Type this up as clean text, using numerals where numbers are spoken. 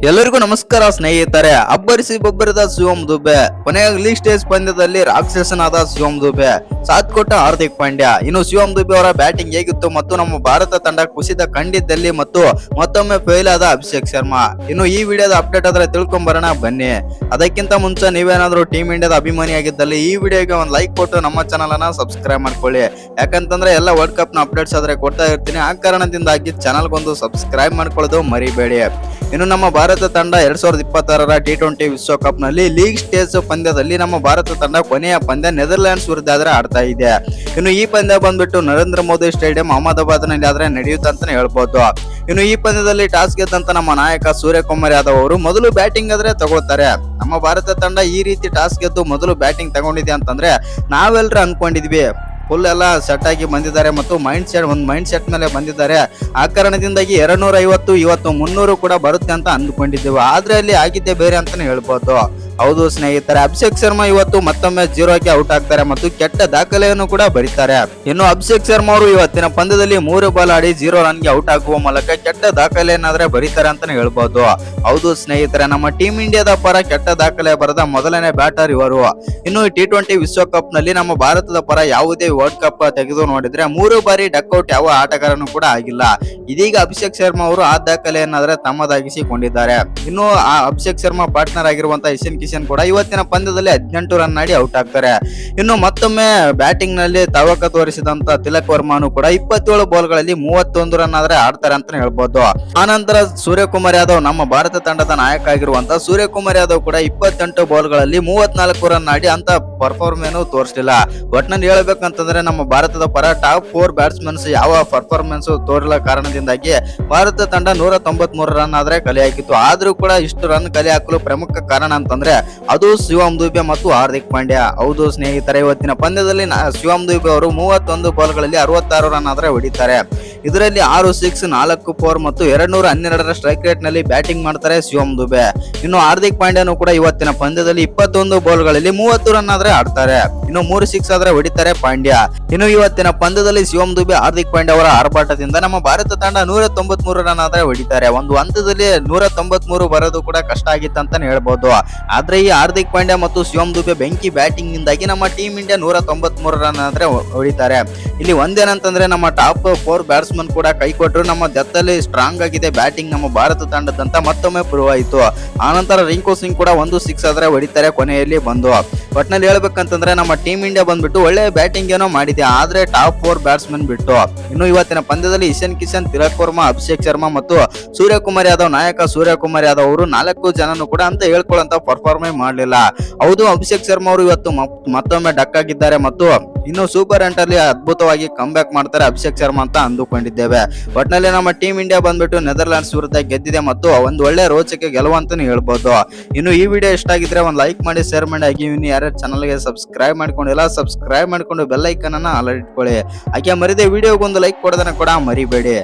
ಎಲ್ಲರಿಗೂ ನಮಸ್ಕಾರ ಸ್ನೇಹಿತರೆ. ಅಬ್ಬರಿಸಿ ಬೊಬ್ಬರಿದ ಶಿವಂ ದುಬೆ ಕೊನೆಯ ಲೀಗ್ ಸ್ಟೇಜ್ ಪಂದ್ಯದಲ್ಲಿ ರಾಕ್ಷಸನಾದ ಶಿವಂ ದುಬೆ ಸಾಥ್ ಕೊಟ್ಟ ಹಾರ್ದಿಕ್ ಪಾಂಡ್ಯ. ಇನ್ನು ಶಿವಂ ದುಬೆ ಅವರ ಬ್ಯಾಟಿಂಗ್ ಹೇಗಿತ್ತು ಮತ್ತು ನಮ್ಮ ಭಾರತ ತಂಡ ಕುಸಿತ ಕಂಡಿದ್ದಲ್ಲಿ ಮತ್ತು ಮತ್ತೊಮ್ಮೆ ಫೇಲ್ ಆದ ಅಭಿಷೇಕ್ ಶರ್ಮಾ. ಇನ್ನು ಈ ವಿಡಿಯೋದ ಅಪ್ಡೇಟ್ ಆದ್ರೆ ತಿಳ್ಕೊಂಡ್ ಬರೋಣ ಬನ್ನಿ. ಅದಕ್ಕಿಂತ ಮುಂಚೆ ನೀವೇನಾದ್ರೂ ಟೀಮ್ ಇಂಡಿಯಾದ ಅಭಿಮಾನಿಯಾಗಿದ್ದಲ್ಲಿ ಈ ವಿಡಿಯೋಗೆ ಒಂದು ಲೈಕ್ ಕೊಟ್ಟು ನಮ್ಮ ಚಾನಲ್ ಅನ್ನ ಸಬ್ಸ್ಕ್ರೈಬ್ ಮಾಡ್ಕೊಳ್ಳಿ. ಯಾಕಂತಂದ್ರೆ ಎಲ್ಲ ವರ್ಲ್ಡ್ ಕಪ್ ನ ಅಪ್ಡೇಟ್ಸ್ ಆದ್ರೆ ಕೊಡ್ತಾ ಇರ್ತೀನಿ. ಆ ಕಾರಣದಿಂದಾಗಿ ಚಾನಲ್ಗೊಂದು ಸಬ್ಸ್ಕ್ರೈಬ್ ಮಾಡ್ಕೊಳ್ಳೋದು ಮರಿಬೇಡಿ. ಇನ್ನು ನಮ್ಮ ಭಾರತ ತಂಡ 2026ರ T20 ವಿಶ್ವಕಪ್ ನಲ್ಲಿ ಲೀಗ್ ಸ್ಟೇಜ್ ಪಂದ್ಯದಲ್ಲಿ ನಮ್ಮ ಭಾರತ ತಂಡ ಕೊನೆಯ ಪಂದ್ಯ ನೆದರ್ಲ್ಯಾಂಡ್ಸ್ ವಿರುದ್ಧ ಆದ್ರೆ ಆಡ್ತಾ ಇದೆ. ಇನ್ನು ಈ ಪಂದ್ಯ ಬಂದ್ಬಿಟ್ಟು ನರೇಂದ್ರ ಮೋದಿ ಸ್ಟೇಡಿಯಂ ಅಹಮದಾಬಾದ್ ನಲ್ಲಿ ಆದ್ರೆ ನಡೆಯುತ್ತೆ ಅಂತಾನೆ ಹೇಳ್ಬೋದು. ಇನ್ನು ಈ ಪಂದ್ಯದಲ್ಲಿ ಟಾಸ್ ಗೆದ್ದಂತ ನಮ್ಮ ನಾಯಕ ಸೂರ್ಯಕುಮಾರ್ ಯಾದವ್ ಅವರು ಮೊದಲು ಬ್ಯಾಟಿಂಗ್ ಆದ್ರೆ ತಗೊಳ್ತಾರೆ. ನಮ್ಮ ಭಾರತ ತಂಡ ಈ ರೀತಿ ಟಾಸ್ ಗೆದ್ದು ಮೊದಲು ಬ್ಯಾಟಿಂಗ್ ತಗೊಂಡಿದೆ ಅಂತಂದ್ರೆ ನಾವೆಲ್ಲರೂ ಅನ್ಕೊಂಡಿದ್ವಿ ಫುಲ್ ಎಲ್ಲ ಸೆಟ್ ಆಗಿ ಬಂದಿದ್ದಾರೆ ಮತ್ತು ಮೈಂಡ್ ಸೆಟ್ ಮೇಲೆ ಬಂದಿದ್ದಾರೆ. ಆ ಕಾರಣದಿಂದಾಗಿ 250 ಇವತ್ತು 300 ಕೂಡ ಬರುತ್ತೆ ಅಂತ ಅಂದ್ಕೊಂಡಿದ್ದೇವೆ. ಆದ್ರೆ ಅಲ್ಲಿ ಆಗಿದ್ದೇ ಬೇರೆ ಅಂತಾನೆ ಹೇಳ್ಬೋದು. ಹೌದು ಸ್ನೇಹಿತರೆ, ಅಭಿಷೇಕ್ ಶರ್ಮಾ ಇವತ್ತು ಮತ್ತೊಮ್ಮೆ 0ಗೆ ಔಟ್ ಆಗ್ತಾರೆ ಮತ್ತು ಕೆಟ್ಟ ದಾಖಲೆಯನ್ನು ಕೂಡ ಬರೀತಾರೆ. ಇನ್ನು ಅಭಿಷೇಕ್ ಶರ್ಮಾ ಅವರು ಇವತ್ತಿನ ಪಂದ್ಯದಲ್ಲಿ 3 ಬಾಲ್ ಆಡಿ 0 ರನ್ಗೆ ಔಟ್ ಆಗುವ ಮೂಲಕ ಕೆಟ್ಟ ದಾಖಲೆಯನ್ನಾದ್ರೆ ಬರೀತಾರೆ ಅಂತಾನೆ ಹೇಳ್ಬೋದು. ಹೌದು ಸ್ನೇಹಿತರೆ, ನಮ್ಮ ಟೀಮ್ ಇಂಡಿಯಾದ ಪರ ಕೆಟ್ಟ ದಾಖಲೆ ಬರೆದ ಮೊದಲನೇ ಬ್ಯಾಟರ್ ಇವರು. ಇನ್ನು T20 ವಿಶ್ವಕಪ್ ನಲ್ಲಿ ನಮ್ಮ ಭಾರತದ ಪರ ಯಾವುದೇ ವರ್ಲ್ಡ್ ಕಪ್ ತೆಗೆದು ನೋಡಿದ್ರೆ 3 ಬಾರಿ ಡಕ್ಔಟ್ ಯಾವ ಆಟಗಾರನು ಕೂಡ ಆಗಿಲ್ಲ. ಇದೀಗ ಅಭಿಷೇಕ್ ಶರ್ಮಾ ಅವರು ಆ ದಾಖಲೆಯನ್ನಾದ್ರೆ ತಮ್ಮದಾಗಿಸಿಕೊಂಡಿದ್ದಾರೆ. ಇನ್ನು ಆ ಅಭಿಷೇಕ್ ಶರ್ಮಾ ಪಾರ್ಟ್ನರ್ ಆಗಿರುವಂತಹ ಇಶಾನ್ ಕಿಶನ್ ಕೂಡ ಇವತ್ತಿನ ಪಂದ್ಯದಲ್ಲಿ 18 ರನ್ ಆಡಿ ಔಟ್ ಆಗ್ತಾರೆ. ಇನ್ನು ಮತ್ತೊಮ್ಮೆ ಬ್ಯಾಟಿಂಗ್ ನಲ್ಲಿ ತವಕ ತೋರಿಸಿದಂತ ತಿಲಕ್ ವರ್ಮಾನು ಕೂಡ 27 ಬಾಲ್ಗಳಲ್ಲಿ 31 ರನ್ ಆದ್ರೆ ಆಡ್ತಾರೆ ಅಂತ ಹೇಳ್ಬೋದು. ಆನಂತರ ಸೂರ್ಯಕುಮಾರ್ ಯಾದವ್, ನಮ್ಮ ಭಾರತ ತಂಡದ ನಾಯಕ ಆಗಿರುವಂತಹ ಸೂರ್ಯಕುಮಾರ್ ಯಾದವ್ ಕೂಡ 28 ಬಾಲ್ಗಳಲ್ಲಿ 34 ರನ್ ಆಡಿ ಅಂತ ಪರ್ಫಾರ್ಮೆನ್ಸ್ ತೋರಿಸಲಿಲ್ಲ. ಒಟ್ನಲ್ಲಿ ಹೇಳ್ಬೇಕಂತಂದ್ರೆ ನಮ್ಮ ಭಾರತದ ಪರ ಟಾಪ್ 4 ಬ್ಯಾಟ್ಸ್ಮನ್ಸ್ ಯಾವ ಪರ್ಫಾರ್ಮೆನ್ಸ್ ತೋರಿಲ್ಲ ಕಾರಣದಿಂದಾಗಿ ಭಾರತ ತಂಡ 193 ರನ್ ಆದ್ರೆ ಕಲೆ ಹಾಕಿತ್ತು. ಆದ್ರೂ ಕೂಡ ಇಷ್ಟು ರನ್ ಕಲೆ ಹಾಕಲು ಪ್ರಮುಖ ಕಾರಣ ಅಂತಂದ್ರೆ ಅದು ಶಿವಂ ದುಬೆ ಮತ್ತು ಹಾರ್ದಿಕ್ ಪಾಂಡ್ಯ. ಹೌದು ಸ್ನೇಹಿತರೆ, ಇವತ್ತಿನ ಪಂದ್ಯದಲ್ಲಿ ಶಿವಂ ದುಬೆ ಅವರು 31 ಬಾಲ್ಗಳಲ್ಲಿ 66 ರನ್ ಆದ್ರೆ ಹೊಡಿತಾರೆ. ಇದರಲ್ಲಿ 6 6 4 4 ಮತ್ತು 212ರ ಸ್ಟ್ರೈಕ್ ರೇಟ್ ನಲ್ಲಿ ಬ್ಯಾಟಿಂಗ್ ಮಾಡ್ತಾರೆ ಶಿವಂ ದುಬೆ. ಇನ್ನು ಹಾರ್ದಿಕ್ ಪಾಂಡ್ಯನು ಕೂಡ ಇವತ್ತಿನ ಪಂದ್ಯದಲ್ಲಿ 21 ಬಾಲ್ಗಳಲ್ಲಿ 30 ರನ್ ಆದ್ರೆ ಆಡ್ತಾರೆ. ಇನ್ನು 3 6 ಆದ್ರೆ ಹೊಡಿತಾರೆ ಪಾಂಡ್ಯ. ಇನ್ನು ಇವತ್ತಿನ ಪಂದ್ಯದಲ್ಲಿ ಶಿವಂ ದುಬೆ, ಹಾರ್ದಿಕ್ ಪಾಂಡ್ಯ ಅವರ ಆರ್ಭಾಟದಿಂದ ನಮ್ಮ ಭಾರತ ತಂಡ 193 ರನ್ ಆದ್ರೆ ಹೊಡಿತಾರೆ. ಒಂದು ಹಂತದಲ್ಲಿ 193 ಬರೋದು ಕೂಡ ಕಷ್ಟ ಆಗಿತ್ತಂತಾನೆ ಹೇಳ್ಬೋದು. ಆದ್ರೆ ಈ ಹಾರ್ದಿಕ್ ಪಾಂಡ್ಯ ಮತ್ತು ಶಿವಂ ದುಬೆ ಬೆಂಕಿ ಬ್ಯಾಟಿಂಗ್ ನಿಂದಾಗಿ ನಮ್ಮ ಟೀಮ್ ಇಂಡಿಯಾ 193 ರನ್ ಆದ್ರೆ ಹೊಡಿತಾರೆ. ಇಲ್ಲಿ ಒಂದೇನಂತಂದ್ರೆ ನಮ್ಮ ಟಾಪ್ 4 ಬ್ಯಾಟ್ಸ್ಮನ್ ಕೂಡ ಕೈ ಕೊಟ್ಟರು. ನಮ್ಮ ಜೊತೆಲಿ ಸ್ಟ್ರಾಂಗ್ ಆಗಿದೆ ಬ್ಯಾಟಿಂಗ್ ನಮ್ಮ ಭಾರತ ತಂಡದಂತ ಮತ್ತೊಮ್ಮೆ ಪ್ರೂವ್ ಆಯಿತು. ಆನಂತರ ರಿಂಕು ಸಿಂಗ್ ಕೂಡ 1 6 ಆದ್ರೆ ಹೊಡಿತಾರೆ ಕೊನೆಯಲ್ಲಿ ಬಂದು. ಒಟ್ನಲ್ಲಿ ಹೇಳ್ಬೇಕಂತಂದ್ರೆ ನಮ್ಮ ಟೀಮ್ ಇಂಡಿಯಾ ಬಂದ್ಬಿಟ್ಟು ಒಳ್ಳೆ ಬ್ಯಾಟಿಂಗ್ ಏನೋ ಮಾಡಿದೆ, ಆದ್ರೆ ಟಾಪ್ 4 ಬ್ಯಾಟ್ಸ್ಮನ್ ಬಿಟ್ಟು. ಇನ್ನು ಇವತ್ತಿನ ಪಂದ್ಯದಲ್ಲಿ ಇಶಾನ್ ಕಿಶನ್, ತಿಲಕ್ ವರ್ಮಾ, ಅಭಿಷೇಕ್ ಶರ್ಮಾ ಮತ್ತು ಸೂರ್ಯಕುಮಾರ್ ಯಾದವ್, ನಾಯಕ ಸೂರ್ಯಕುಮಾರ್ ಯಾದವ್ ಅವರು 4 ಜನನು ಕೂಡ ಅಂತ ಹೇಳ್ಕೊಳ್ಳುವಂತ ಪರ್ಫಾರ್ಮೆನ್ಸ್ ಮಾಡಲಿಲ್ಲ. ಹೌದು, ಅಭಿಷೇಕ್ ಶರ್ಮಾ ಅವರು ಇವತ್ತು ಮತ್ತೊಮ್ಮೆ ಡಕ್ ಆಗಿದ್ದಾರೆ ಮತ್ತು ಇನ್ನು ಸೂಪರ್ ಎಂಟಲ್ಲಿ ಅದ್ಭುತವಾಗಿ ಕಮ್ ಬ್ಯಾಕ್ ಮಾಡ್ತಾರೆ ಅಭಿಷೇಕ್ ಶರ್ಮಾ ಅಂತ ಅಂದುಕೊಂಡಿದ್ದೇವೆ. ಒಟ್ನಲ್ಲಿ ನಮ್ಮ ಟೀಮ್ ಇಂಡಿಯಾ ಬಂದ್ಬಿಟ್ಟು ನೆದರ್ಲ್ಯಾಂಡ್ಸ್ ವಿರುದ್ಧ ಗೆದ್ದಿದೆ ಮತ್ತು ಒಂದು ಒಳ್ಳೆ ರೋಚಕ ಗೆಲುವು ಅಂತಾನೆ ಹೇಳ್ಬೋದು. ಇನ್ನು ಈ ವಿಡಿಯೋ ಇಷ್ಟ ಆಗಿದ್ರೆ ಒಂದು ಲೈಕ್ ಮಾಡಿ, ಶೇರ್ ಮಾಡಿ. ಹಾಗೆ ಇನ್ನು ಯಾರ್ಯಾರು ಚಾನಲ್ಗೆ ಸಬ್ಸ್ಕ್ರೈಬ್ ಮಾಡ್ಕೊಂಡಿಲ್ಲ ಸಬ್ಸ್ಕ್ರೈಬ್ ಮಾಡ್ಕೊಂಡು ಬೆಲ್ ಐಕನ್ ಅನ್ನ ಆಲ್ ಇಟ್ಕೊಳ್ಳಿ. ಹಾಗೆ ಮರಿದೆ ವಿಡಿಯೋಗೊಂದು ಲೈಕ್ ಕೊಡೋದನ್ನ ಕೂಡ ಮರಿಬೇಡಿ.